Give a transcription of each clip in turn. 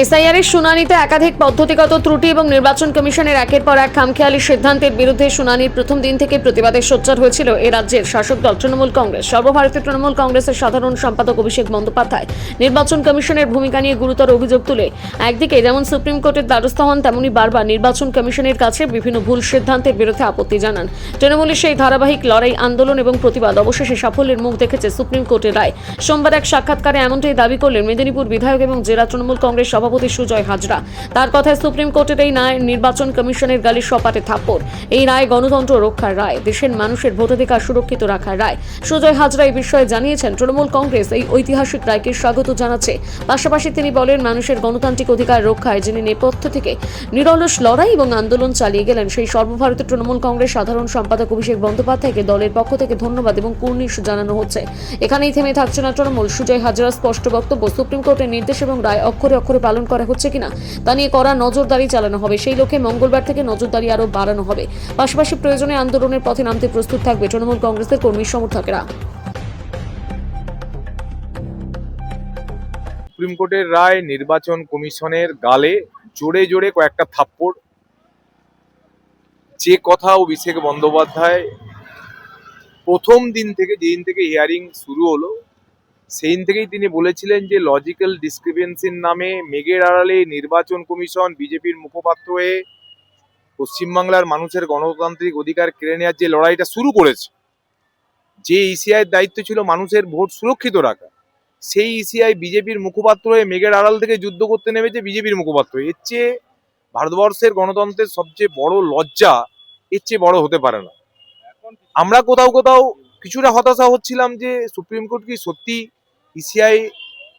SIR এর শুনানিতে একাধিক পদ্ধতিগত ত্রুটি এবং নির্বাচন কমিশনের একের পর এক খামখেয়ালি সিদ্ধান্তের বিরুদ্ধে শুনানির প্রথম দিন থেকে প্রতিবাদে সোচ্চার হয়েছিল এ রাজ্যের শাসক দল তৃণমূল কংগ্রেস। সর্বভারতীয় তৃণমূল কংগ্রেসের সাধারণ সম্পাদক অভিষেক বন্দ্যোপাধ্যায় নির্বাচন কমিশনের ভূমিকা নিয়ে গুরুতর অভিযোগ তুলে একদিকে যেমন সুপ্রিম কোর্টের দ্বারস্থ হন, তেমনি বারবার নির্বাচন কমিশনের কাছে বিভিন্ন ভুল সিদ্ধান্তের বিরুদ্ধে আপত্তি জানান। তৃণমূলের সেই ধারাবাহিক লড়াই, আন্দোলন এবং প্রতিবাদ অবশেষে সাফল্যের মুখ দেখেছে সুপ্রিম কোর্টের রায়। সোমবার এক সাক্ষাৎকারে এমনটাই দাবি করলেন মেদিনীপুর বিধায়ক এবং জেলা তৃণমূল কংগ্রেস সভাপতি সুজয় হাজরা। তার কথায় সুপ্রিম কোর্টের এই রায় নির্বাচন কমিশনের গালে সপাটে থাপ্পড়। এই রায় গণতন্ত্র রক্ষার রায়, দেশের মানুষের ভোটাধিকার সুরক্ষিত রাখার রায়। সুজয় হাজরা এই বিষয়ে জানিয়েছেন, তৃণমূল কংগ্রেস এই ঐতিহাসিক রায়কে স্বাগত জানাচ্ছে। পাশাপাশি তিনি বলেন, মানুষের গণতান্ত্রিক অধিকার রক্ষায় যিনি নেপথ্য থেকে নিরলস লড়াই এবং আন্দোলন চালিয়ে গেলেন, সেই সর্বভারতীয় তৃণমূল কংগ্রেস সাধারণ সম্পাদক অভিষেক বন্দ্যোপাধ্যায়কে দলের পক্ষ থেকে ধন্যবাদ এবং কুর্নিশ জানানো হচ্ছে। এখানেই থেমে থাকছে না তৃণমূল। সুজয় হাজরার স্পষ্ট বক্তব্য, সুপ্রিম কোর্টের নির্দেশ এবং রায় অক্ষরে অক্ষরে পালন করা হচ্ছে কিনা তা নিয়ে কড়া নজরদারি চালানো হবে। সেই লক্ষ্যে মঙ্গলবার থেকে নজরদারি আরও বাড়ানো হবে। পাশাপাশি প্রয়োজনে আন্দোলনের পথে নামতে প্রস্তুত থাকবে তৃণমূল কংগ্রেসের কর্মী সমর্থকেরা। সুপ্রিম কোর্টের রায় নির্বাচন কমিশনের গালে জোরে জোরে কয়েকটা থাপ্পড়। যে কথা অভিষেক বন্দ্যোপাধ্যায় প্রথম দিন থেকে, যেদিন থেকে হিয়ারিং শুরু হলো সেই দিন থেকেই তিনি বলেছিলেন যে লজিক্যাল ডিসক্রিপেন্সির নামে মেঘের আড়ালে নির্বাচন কমিশন বিজেপির মুখপাত্র হয়ে পশ্চিমবাংলার মানুষের গণতান্ত্রিক অধিকার কেড়ে নেওয়ার যে লড়াইটা শুরু করেছে, যে ইসিআইয়ের দায়িত্ব ছিল মানুষের ভোট সুরক্ষিত রাখা, সেই ইসিআই বিজেপির মুখপাত্র হয়ে মেঘের আড়াল থেকে যুদ্ধ করতে নেমেছে বিজেপির মুখপাত্র। এর চেয়ে ভারতবর্ষের গণতন্ত্রের সবচেয়ে বড় লজ্জা এর চেয়ে বড় হতে পারে না। আমরা কোথাও কোথাও কিছুটা হতাশা হচ্ছিলাম যে সুপ্রিম কোর্ট কি সত্যি ইসিআই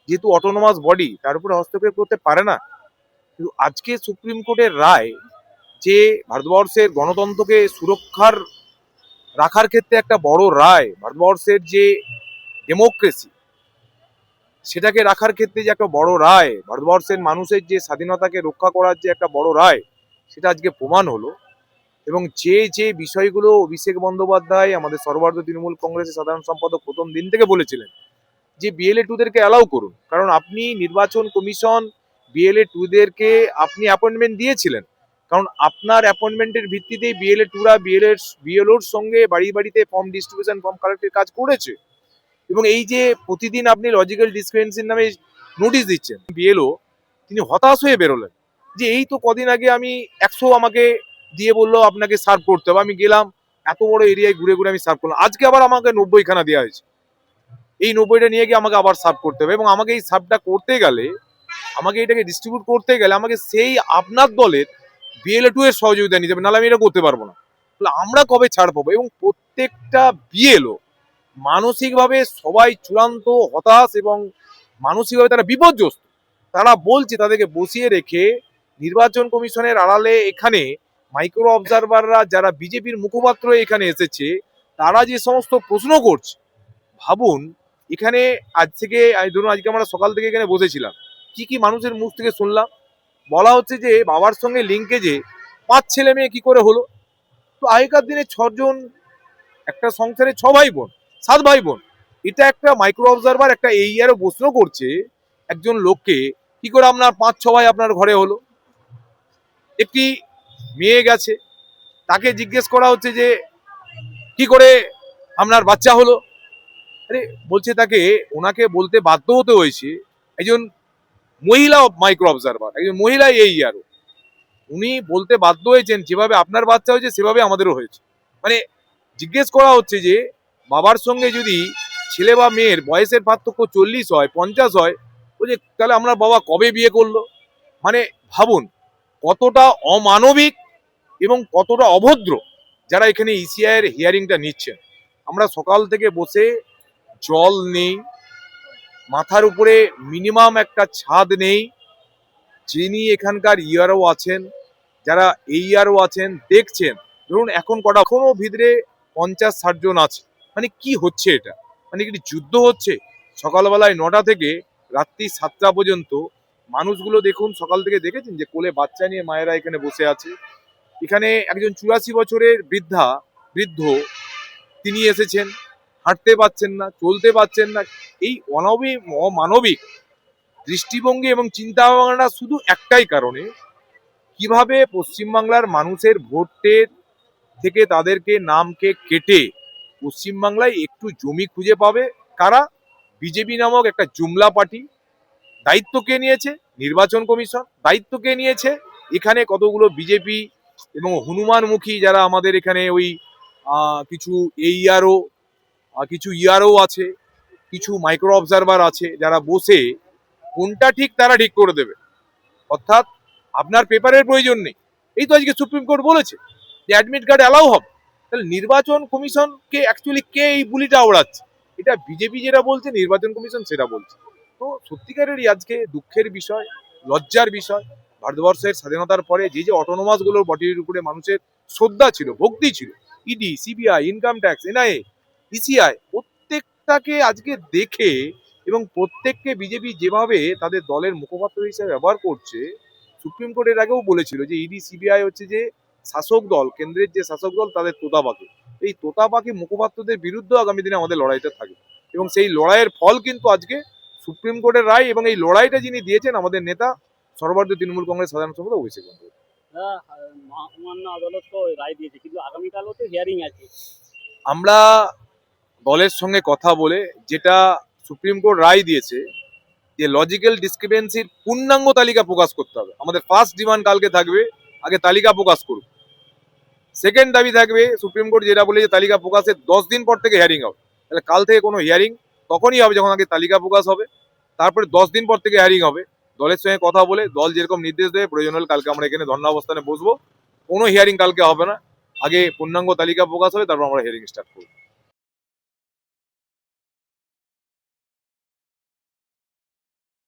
যেহেতু অটোনোমাস বডি তার উপরে হস্তক্ষেপ করতে পারে না। কিন্তু আজকে সুপ্রিম কোর্টের রায় যে ভারতবর্ষের গণতন্ত্রকে সুরক্ষার রাখার ক্ষেত্রে একটা বড় রায়, ভারতবর্ষের যে ডেমোক্রেসি সেটাকে রাখার ক্ষেত্রে যে একটা বড় রায়, ভারতবর্ষের মানুষের যে স্বাধীনতাকে রক্ষা করার যে একটা বড় রায়, সেটা আজকে প্রমাণ হলো। এবং যে যে বিষয়গুলো অভিষেক বন্দ্যোপাধ্যায় আমাদের সর্বভারতীয় তৃণমূল কংগ্রেসের সাধারণ সম্পাদক প্রথম দিন থেকে বলেছিলেন যে বিএলএ টুদেরকে অ্যালাউ করুন, কারণ আপনি নির্বাচন কমিশন বিএলএ টুদেরকে আপনি অ্যাপয়েন্টমেন্ট দিয়েছিলেন, কারণ আপনার অ্যাপয়েন্টমেন্টের ভিত্তিতেই বিএলএ টুরা বিএলওর সঙ্গে বাড়ি বাড়িতে ফর্ম ডিস্ট্রিবিউশন, ফর্ম কালেক্টের কাজ করেছে। এবং এই যে প্রতিদিন আপনি লজিক্যাল ডিসক্রিপেন্সির নামে নোটিশ দিচ্ছেন, বিএলও তিনি হতাশ হয়ে বেরোলেন যে এই তো কদিন আগে আমি 100 আমাকে দিয়ে বললো আপনাকে সার্ভ করতে হবে, আমি গেলাম এত বড় এরিয়ায় ঘুরে ঘুরে আমি সার্ভ করলাম, আজকে আবার আমাকে 90খানা দেওয়া হয়েছে, এই 90টা নিয়ে গিয়ে আমাকে আবার সার্ভ করতে হবে। এবং আমাকে এই সার্ভটা করতে গেলে, আমাকে এটাকে ডিস্ট্রিবিউট করতে গেলে আমাকে সেই আপনার দলের বিএলএ2 এর সহযোগিতা নিতে হবে, নাহলে আমি এটা করতে পারবো না। তাহলে আমরা কবে ছাড় পাবো? এবং প্রত্যেকটা বিএলও মানসিকভাবে সবাই চূড়ান্ত হতাশ এবং মানসিকভাবে তারা বিপর্যস্ত। তারা বলছে তাদেরকে বসিয়ে রেখে নির্বাচন কমিশনের আড়ালে এখানে মাইক্রো অবজারভাররা যারা বিজেপির মুখপাত্র এখানে এসেছে, তারা যে সমস্ত প্রশ্ন করছে, ভাবুন এখানে আজ থেকে ধরুন আজকে আমরা সকাল থেকে এখানে বসেছিলাম, কি কি মানুষের মুখ থেকে শুনলাম। বলা হচ্ছে যে বাবার সঙ্গে লিঙ্কেজে 5 ছেলে মেয়ে কি করে হলো। তো আগেকার দিনে 6 জন, একটা সংসারে 6 ভাই বোন, 7 ভাই বোন, এটা একটা মাইক্রো অবজারভার একটা এই ইয়ারও প্রশ্ন করছে একজন লোককে, কি করে আপনার 5-6 ভাই আপনার ঘরে হলো। একটি মেয়ে গেছে, তাকে জিজ্ঞেস করা হচ্ছে যে কি করে আপনার বাচ্চা হলো। আরে বলছে, তাকে ওনাকে বলতে বাধ্য হতে হয়েছে, একজন মহিলা মাইক্রো অবজারভার, একজন মহিলা এই ইয়ারও, উনি বলতে বাধ্য হয়েছেন যেভাবে আপনার বাচ্চা হয়েছে সেভাবে আমাদেরও হয়েছে। মানে জিজ্ঞেস করা হচ্ছে যে বাবার সঙ্গে যদি ছেলে বা মেয়ের বয়সের পার্থক্য 40 হয়, 50 হয়, বলছে তাহলে আপনার বাবা কবে বিয়ে করলো। মানে ভাবুন কতটা অমানবিক এবং কতটা অভদ্র যারা এখানে ইসিআই এর হিয়ারিংটা নিচ্ছেন। আমরা সকাল থেকে বসে, জল নেই, মাথার উপরে মিনিমাম একটা ছাদ নেই, যিনি এখানকার ইয়ারও আছেন, যারা এই ইয়ারও আছেন, দেখছেন ধরুন এখন কটা, এখনো ভিতরে 50-60 জন আছে। মানে কি হচ্ছে এটা? মানে কি যুদ্ধ হচ্ছে? সকালবেলায় 9টা থেকে রাত্রি 7টা পর্যন্ত মানুষগুলো দেখুন, সকাল থেকে দেখেছেন যে কোলে বাচ্চা নিয়ে মায়েরা এখানে বসে আছে। এখানে একজন 84 বছরের বৃদ্ধ তিনি এসেছেন, হাঁটতে পারছেন না, চলতে পারছেন না। এই অমানবিক দৃষ্টিভঙ্গি এবং চিন্তা ভাবনা শুধু একটাই কারণে, কিভাবে পশ্চিমবাংলার মানুষের ভোটের থেকে তাদেরকে নামকে কেটে পশ্চিমবাংলায় একটু জমি খুঁজে পাবে কারা? বিজেপি নামক একটা জুমলা পার্টি। দায়িত্ব কে নিয়েছে? নির্বাচন কমিশন। দায়িত্ব কে নিয়েছে? এখানে কতগুলো বিজেপি এবং হনুমানমুখী যারা আমাদের এখানে ওই কিছু এইআরও, কিছু ইআরও আছে, কিছু মাইক্রো অবজারভার আছে, যারা বসে কোনটা ঠিক তারা ঠিক করে দেবে। অর্থাৎ আপনার পেপারের প্রয়োজন নেই, এই তো আজকে সুপ্রিম কোর্ট বলেছে যে অ্যাডমিট কার্ড অ্যালাউ হবে। তাহলে নির্বাচন কমিশনকে অ্যাকচুয়ালি কে এই বুলিটা ওড়াচ্ছে? এটা বিজেপি যেটা বলছে, নির্বাচন কমিশন সেটা বলছে। তো সত্যিকারেরই আজকে দুঃখের বিষয়, লজ্জার বিষয়, ভারতবর্ষের স্বাধীনতার পরে যে অটোনোমাস গুলোর বডির উপরে মানুষের শ্রদ্ধা ছিল, ভক্তি ছিল, ED, CBI, income tax, NIA, ECI, প্রত্যেকটাকে আজকে দেখে এবং প্রত্যেককে বিজেপি যেভাবে তাদের দলের মুখপাত্র হিসেবে ব্যবহার করছে, সুপ্রিম কোর্ট এর আগেও বলেছিল যে ইডি সিবিআই হচ্ছে যে শাসক দল, কেন্দ্রের যে শাসক দল তাদের তোতা পাখি। এই তোতা পাখি মুখপাত্রদের বিরুদ্ধে আগামী দিনে আমাদের লড়াইটা থাকবে এবং সেই লড়াইয়ের ফল কিন্তু আজকে সুপ্রিম কোর্টের রায়, এবং এই লড়াইটা যিনি দিয়েছেন আমাদের নেতা সর্বভারতীয় তৃণমূল কংগ্রেস সাধারণ সম্পাদক অভিষেক বন্দ্যোপাধ্যায়। মহামান্য আদালত তো রায় দিয়েছে, কিন্তু আগামীকালও তো হিয়ারিং আছে। আমরা দলের সঙ্গে কথা বলে যেটা সুপ্রিম কোর্ট রায় দিয়েছে যে লজিক্যাল ডিসক্রিপেন্সির পূর্ণাঙ্গ তালিকা প্রকাশ করতে হবে। আমাদের ফার্স্ট ডিমান্ড কালকে থাকবে, আগে তালিকা প্রকাশ করুন। সেকেন্ড দাবি থাকবে, সুপ্রিম কোর্ট যেটা বলে যে তালিকা প্রকাশের 10 দিন পর থেকে হিয়ারিং হবে। তাহলে কাল থেকে কোনো হিয়ারিং তখনই হবে যখন আগে তালিকা প্রকাশ হবে, তারপরে 10 দিন পর থেকে হিয়ারিং হবে। দলের সঙ্গে কথা বলে দল যেরকম নির্দেশ দেবে, প্রয়োজন হলে কালকে আমরা এখানে ধর্ণা অবস্থানে বসবো। কোনো হিয়ারিং কালকে হবে না, আগে পূর্ণাঙ্গ তালিকা প্রকাশ হবে, তারপর আমরা হিয়ারিং স্টার্ট করবো।